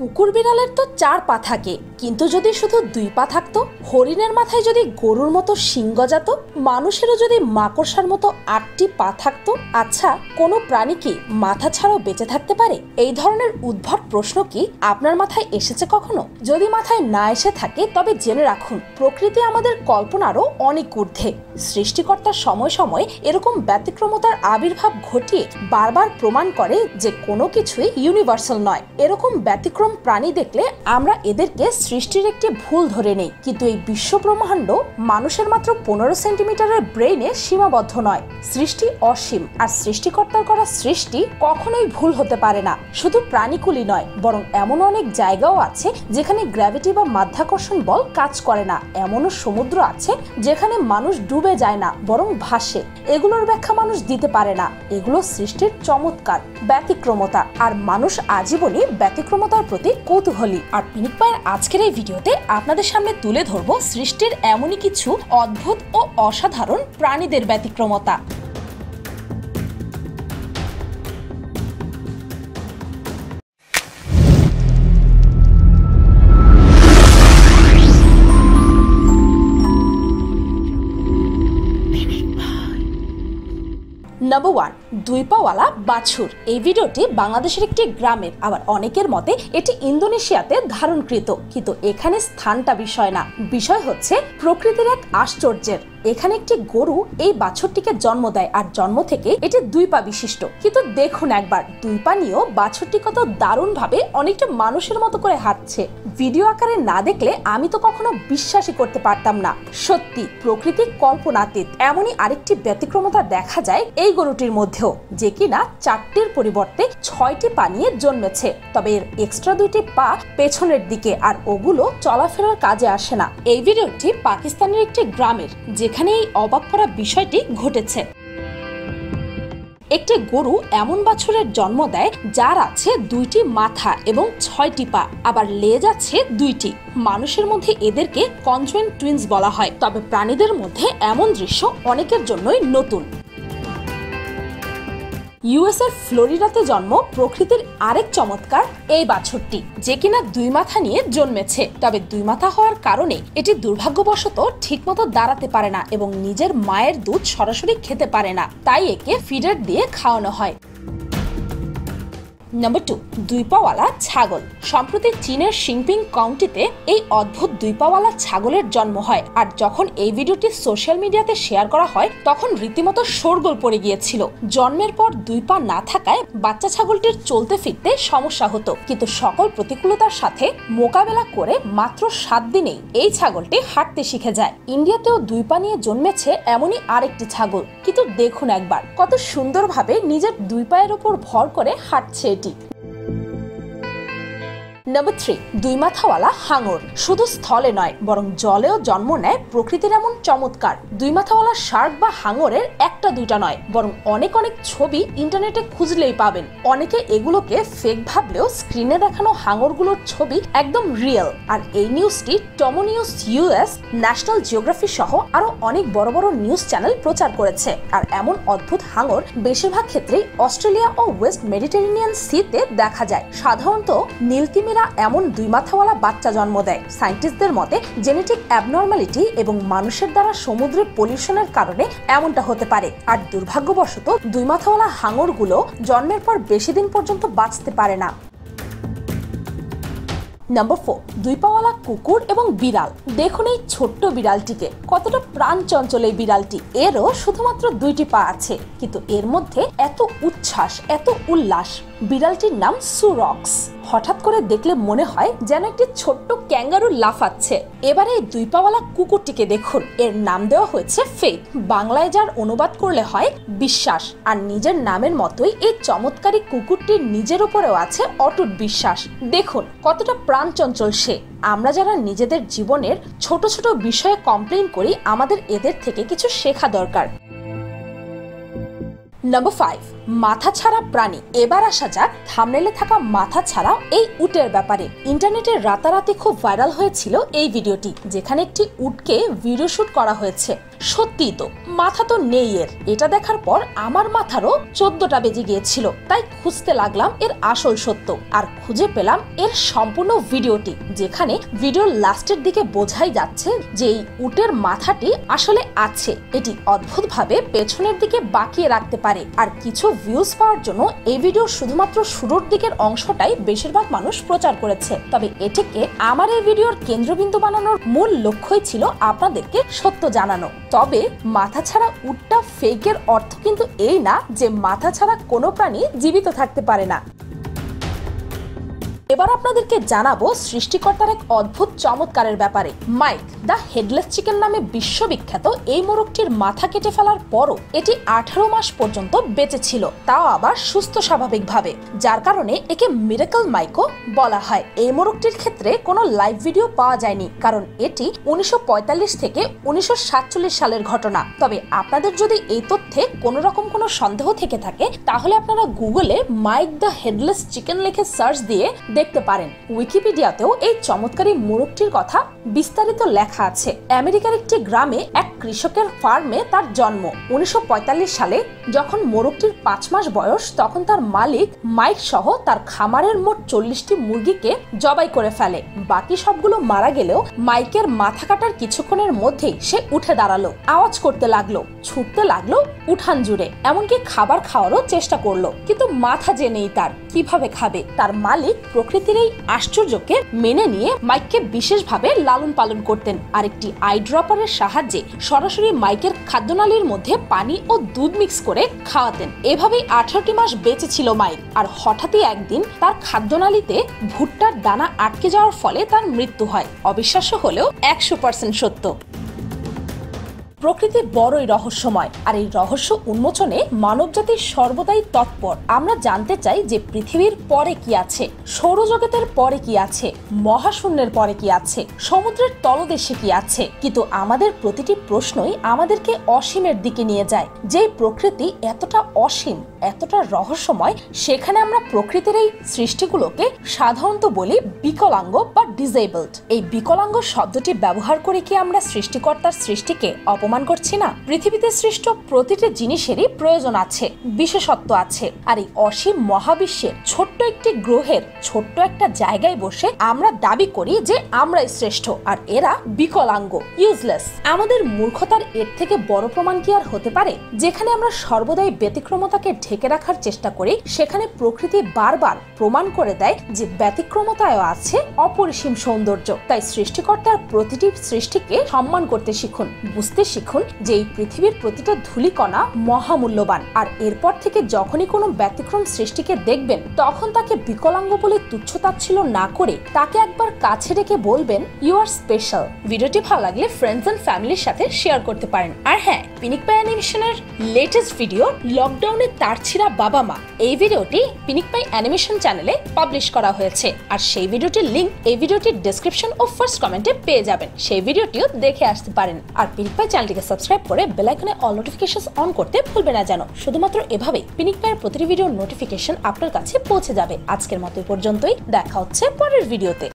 কুকুর বিড়ালের তো 4 পা থাকে, কিন্তু যদি শুধু 2 পা থাকতো, হরিণের মাথায় যদি গরুর মতো শিং গজাতো, মানুষেরও যদি মাকড়সার মতো 8টি পা থাকতো, আচ্ছা কোনো প্রাণী কি মাথা ছাড়াও বেঁচে থাকতে পারে? এই ধরনের উদ্ভট প্রশ্ন কি আপনার মাথায় এসেছে কখনো? যদি মাথায় না এসে থাকে তবে জেনে রাখুন, প্রকৃতি আমাদের কল্পনারও অনেক ঊর্ধ্বে। সৃষ্টিকর্তার সময় সময় এরকম ব্যতিক্রমতার আবির্ভাব ঘটিয়ে বারবার প্রমাণ করে যে কোনো কিছুই ইউনিভার্সাল নয়। এরকম ব্যতিক্রম প্রাণী দেখলে আমরা এদেরকে সৃষ্টির একটি ভুল ধরে নেই, কিন্তু এই বিশ্ব ব্রহ্মাণ্ড মানুষের মাত্র 15 সেন্টিমিটারের ব্রেইনে সীমাবদ্ধ নয়। সৃষ্টি অসীম, আর সৃষ্টিকর্তার করা সৃষ্টি কখনোই ভুল হতে পারে না। শুধু প্রাণীকুলই নয়, বরং এমন অনেক জায়গাও আছে যেখানে গ্র্যাভিটি বা মাধ্যাকর্ষণ বল কাজ করে না। এমনও সমুদ্র আছে যেখানে মানুষ ডুবে যায় না, বরং ভাসে। এগুলোর ব্যাখ্যা মানুষ দিতে পারে না। এগুলো সৃষ্টির চমৎকার, ব্যতিক্রমতা, আর মানুষ আজীবনই ব্যতিক্রমতার প্রতি কৌতূহলী। আর পিনিক পায়ের আজকের এই ভিডিওতে আপনাদের সামনে তুলে ধরবো সৃষ্টির এমনই কিছু অদ্ভুত ও অসাধারণ প্রাণীদের ব্যতিক্রমতা। নাম্বার 1, 2 পাওয়ালা বাছুর। এই ভিডিওটি বাংলাদেশের একটি গ্রামের, আবার অনেকের মতে এটি ইন্দোনেশিয়াতে ধারণকৃত, কিন্তু এখানে স্থানটা বিষয় না। বিষয় হচ্ছে প্রকৃতির এক আশ্চর্যের। এখানে একটি গরু এই বাছুরটিকে জন্ম দেয়, আর জন্ম থেকে এটি 2 পা বিশিষ্ট। কিন্তু দেখুন একবার, 2 পা নিয়েও বাছুরটি কত দারুণ ভাবে অনেকটা মানুষের মতো করে হাঁটছে। ভিডিও আকারে না দেখলে আমি তো কখনো বিশ্বাসই করতে পারতাম না। সত্যি প্রকৃতি কল্পনাতীত। এমনই আরেকটি ব্যতিক্রমতা দেখা যায় এই গরুটির মধ্যেও, যে কিনা 4টির পরিবর্তে 6টি পা নিয়ে জন্মেছে। তবে এর এক্সট্রা 2টি পা পেছনের দিকে, আর ওগুলো চলাফেরার কাজে আসে না। এই ভিডিওটি পাকিস্তানের একটি গ্রামের, যেখানে এই অবাক করা বিষয়টি ঘটেছে। একটি গরু এমন বাছুরের জন্ম দেয় যার আছে 2টি মাথা এবং 6টি পা, আবার লেজ আছে 2টি। মানুষের মধ্যে এদেরকে কনজুয়েন্ট টুইনস বলা হয়। তবে প্রাণীদের মধ্যে এমন দৃশ্য অনেকের জন্যই নতুন। ইউএস এর ফ্লোরিডাতে জন্ম প্রকৃতির আরেক চমৎকার এই বাছুরটি, যে কিনা 2 মাথা নিয়ে জন্মেছে। তবে 2 মাথা হওয়ার কারণে এটি দুর্ভাগ্যবশত ঠিকমতো দাঁড়াতে পারে না এবং নিজের মায়ের দুধ সরাসরি খেতে পারে না, তাই একে ফিডার দিয়ে খাওয়ানো হয়। নাম্বার 2, 2 পাওয়ালা ছাগল। সম্প্রতি চীনের শিংপিং কাউন্টিতে এই অদ্ভুত 2 পাওয়ালা ছাগলের জন্ম হয়, আর যখন এই ভিডিওটি সোশ্যাল মিডিয়াতে শেয়ার করা হয় তখন রীতিমতো শোরগোল পড়ে গিয়েছিল। জন্মের পর 2 পা না থাকায় বাচ্চা ছাগলটির চলতে ফিরতে সমস্যা হতো, কিন্তু সকল প্রতিকূলতার সাথে মোকাবেলা করে মাত্র 7 দিনেই এই ছাগলটি হাঁটতে শিখে যায়। ইন্ডিয়াতেও 2 পা নিয়ে জন্মেছে এমনই আরেকটি ছাগল, কিন্তু দেখুন একবার কত সুন্দরভাবে নিজের 2 পায়ের উপর ভর করে হাঁটছে এটি। নাম্বার 3, 2 মাথাওয়ালা হাঙর। শুধু স্থলে নয়, বরং জলেও জন্ম নেয় প্রকৃতির এমন চমৎকার। 2 মাথাওয়ালা শার্ক বা হাঙরের 1টা 2টা নয়, বরং অনেক অনেক ছবি ইন্টারনেটে খুঁজলেই পাবেন। অনেকে এগুলোকে ফেক ভাবলেও স্ক্রিনে দেখানো হাঙরগুলোর ছবি একদম রিয়েল। আর এই নিউজটি টমো নিউজ ইউএস, ন্যাশনাল জিওগ্রাফি সহ আরো অনেক বড় বড় নিউজ চ্যানেল প্রচার করেছে। আর এমন অদ্ভুত হাঙর বেশিরভাগ ক্ষেত্রেই অস্ট্রেলিয়া ও ওয়েস্ট মেডিটেরিনিয়ান সিতে দেখা যায়। সাধারণত নীলতিমির এমন 2 মাথাওয়ালা বাচ্চা জন্ম দেয়। সায়েন্টিস্টদের মতে জেনেটিক অ্যাবনর্মালিটি এবং মানুষের দ্বারা সমুদ্রে পলিউশনের কারণে এমনটা হতে পারে। আর দুর্ভাগ্যবশত 2 মাথাওয়ালা হাঙরগুলো জন্মের পর বেশি দিন পর্যন্ত বাঁচতে পারে না। নাম্বার 4, 2 পাওয়ালা কুকুর এবং বিড়াল। দেখুন এই ছোট্ট বিড়ালটিকে, কতটা প্রাণ চঞ্চল এই বিড়ালটি। এরও শুধুমাত্র 2টি পা আছে, কিন্তু এর মধ্যে এত উচ্ছ্বাস, এত উল্লাস। বিড়ালটির নাম সুরক্স। হঠাৎ করে দেখলে মনে হয় যেন একটি ছোট্ট ক্যাঙ্গারু লাফাচ্ছে। এবারে এই 2 পাওয়ালা কুকুরটিকে দেখুন। এর নাম দেওয়া হয়েছে ফেথ, বাংলায় যার অনুবাদ করলে হয় বিশ্বাস। আর নিজের নামের মতোই এই চমৎকারী কুকুরটির নিজের উপরেও আছে অটুট বিশ্বাস। দেখুন কতটা প্রাণ চঞ্চল সে। আমরা যারা নিজেদের জীবনের ছোট ছোট বিষয়ে কমপ্লেইন করি, আমাদের এদের থেকে কিছু শেখা দরকার। নাম্বার 5, মাথা ছাড়া প্রাণী। এবার আসা যাক থাম্বনেলে থাকা মাথা ছাড়া এই উটের ব্যাপারে। ইন্টারনেটে রাতারাতি খুব ভাইরাল হয়েছিল এই ভিডিওটি, যেখানে একটি উটকে ভিডিও শুট করা হয়েছে। সত্যিই তো, মাথা তো নেই এর। এটা দেখার পর আমার মাথারও 14টা বেজে গিয়েছিল। তাই খুঁজতে লাগলাম এর আসল সত্য, আর খুঁজে পেলাম এর সম্পূর্ণ ভিডিওটি, যেখানে ভিডিওর লাস্টের দিকে বোঝাই যাচ্ছে যে এই উটের মাথাটি আসলে আছে। এটি অদ্ভুতভাবে পেছনের দিকে বাঁকিয়ে রাখতে পারে। আর কিছু ভিউজ পাওয়ার জন্য এই ভিডিও শুধুমাত্র শুরুর দিকের অংশটাই বেশিরভাগ মানুষ প্রচার করেছে। তবে এটিকে আমার এই ভিডিওর কেন্দ্রবিন্দু বানানোর মূল লক্ষ্যই ছিল আপনাদেরকে সত্য জানানো। তবে মাথা ছাড়া উটটা ফেকের অর্থ কিন্তু এই না যে মাথা ছাড়া কোনো প্রাণী জীবিত থাকতে পারে না। এবার আপনাদেরকে জানাবো সৃষ্টিকর্তার এক অদ্ভুত চমৎকারের ব্যাপারে। মাইক দ্য হেডলেস চিকেন নামে বিশ্ববিখ্যাত এই মোরগটির মাথা কেটে ফেলার পরও এটি 18 মাস পর্যন্ত বেঁচে ছিল, তাও আবার সুস্থ স্বাভাবিকভাবে, যার কারণে একে মিরাকল মাইকও বলা হয়। এই মোরগটির ক্ষেত্রে কোনো লাইভ ভিডিও পাওয়া যায়নি, কারণ এটি 1945 থেকে 1947 সালের ঘটনা। তবে আপনাদের যদি এই তথ্যে কোনো রকম কোনো সন্দেহ থেকে থাকে, তাহলে আপনারা গুগলে মাইক দ্য হেডলেস চিকেন লিখে সার্চ দিয়ে দেখতে পারেন। উইকিপিডিয়াতেও এই চমৎকারী মোরগটির কথা বিস্তারিত লেখা আছে। আমেরিকার একটি গ্রামে এক কৃষকের ফার্মে তার জন্ম। 1945 সালে যখন মোরগটির 5 মাস বয়স, তখন তার মালিক মাইক সহ তার খামারের মোট 40টি মুরগিকে জবাই করে ফেলে। বাকি সবগুলো মারা গেলেও মাইকের মাথা কাটার কিছুক্ষণের মধ্যেই সে উঠে দাঁড়ালো, আওয়াজ করতে লাগলো, ছুটতে লাগলো উঠান জুড়ে, এমনকি খাবার খাওয়ারও চেষ্টা করলো, কিন্তু মাথা যে নেই তার, কিভাবে খাবে? তার মালিক প্রকৃতির এই আশ্চর্যকে মেনে নিয়ে মাইককে বিশেষভাবে লালন পালন করতেন, আর একটি আই ড্রপারের সাহায্যে সরাসরি মাইকের খাদ্যনালীর মধ্যে পানি ও দুধ মিক্স করে খাওয়াতেন। এভাবেই 18টি মাস বেঁচে ছিল মাইক। আর হঠাৎই একদিন তার খাদ্যনালীতে ভুট্টার দানা আটকে যাওয়ার ফলে তার মৃত্যু হয়। অবিশ্বাস্য হলেও 100% সত্য। প্রকৃতি বড়ই রহস্যময়, আর এই রহস্য উন্মোচনে মানবজাতি সর্বদাই তৎপর। আমরা জানতে চাই যে পৃথিবীর পরে কি আছে, সৌরজগতের পরে কি আছে, মহাশূন্যের পরে কি আছে, সমুদ্রের তলদেশে কি আছে। কিন্তু আমাদের প্রতিটি প্রশ্নই আমাদেরকে অসীমের দিকে নিয়ে যায়। যেই প্রকৃতি এতটা অসীম, এতটা রহস্যময়, সেখানে আমরা প্রকৃতির এই সৃষ্টিগুলোকে সাধারণত বলি বিকলাঙ্গ বা ডিসেবলড। এই বিকলাঙ্গ শব্দটি ব্যবহার করে কি আমরা সৃষ্টিকর্তার সৃষ্টিকে অপমান করছি না? পৃথিবীতে সৃষ্ট প্রতিটি জিনিসেরই প্রয়োজন আছে, বিশেষত্ব আছে। আর এই অসীম মহাবিশ্বের ছোট্ট একটি গ্রহের ছোট্ট একটা জায়গায় বসে আমরা দাবি করি যে আমরাই শ্রেষ্ঠ, আর এরা বিকলাঙ্গ, ইউজলেস। আমাদের মূর্খতার এর থেকে বড় প্রমাণ কি আর হতে পারে? যেখানে আমরা সর্বদাই ব্যতিক্রমতাকে ঢেকে রাখার চেষ্টা করি, সেখানে প্রকৃতি বারবার প্রমাণ করে দেয় যে ব্যতিক্রমতায়ও আছে অপরিসীম সৌন্দর্য। তাই সৃষ্টিকর্তার প্রতিটি সৃষ্টিকে সম্মান করতে শিখুন, বুঝতে শিখুন যে এই পৃথিবীর প্রতিটা ধূলিকণা মহামূল্যবান। আর এরপর থেকে যখনই কোনো ব্যতিক্রম সৃষ্টিকে দেখবেন, তখন তাকে বিকলাঙ্গ বলে তুচ্ছতাচ্ছিল্য না করে তাকে একবার কাছে রেখে বলবেন, ইউ আর স্পেশাল। ভিডিওটি ভালো লাগলে ফ্রেন্ডস এন্ড ফ্যামিলির সাথে শেয়ার করতে পারেন। আর হ্যাঁ, পিনিক পাই অ্যানিমেশনের লেটেস্ট ভিডিও লকডাউনে তার ছিঁড়া বাবা মা, এই ভিডিওটি পিনিক পাই অ্যানিমেশন চ্যানেলে পাবলিশ করা হয়েছে। আর সেই ভিডিওটির লিংক এই ভিডিওটির ডেসক্রিপশন ও ফার্স্ট কমেন্টে পেয়ে যাবেন। সেই ভিডিওটিও দেখে আসতে পারেন। আর পিনিক পাই চ্যানেলটিকে সাবস্ক্রাইব করে বেল আইকনে অল নোটিফিকেশনস অন করতে ভুলবেন না যেন। শুধুমাত্র এভাবেই পিনিক পাইয়ের প্রতিটি ভিডিওর নোটিফিকেশন আপনার কাছে পৌঁছে যাবে। আজকের মতো পর্যন্তই, দেখা হচ্ছে পরের ভিডিওতে।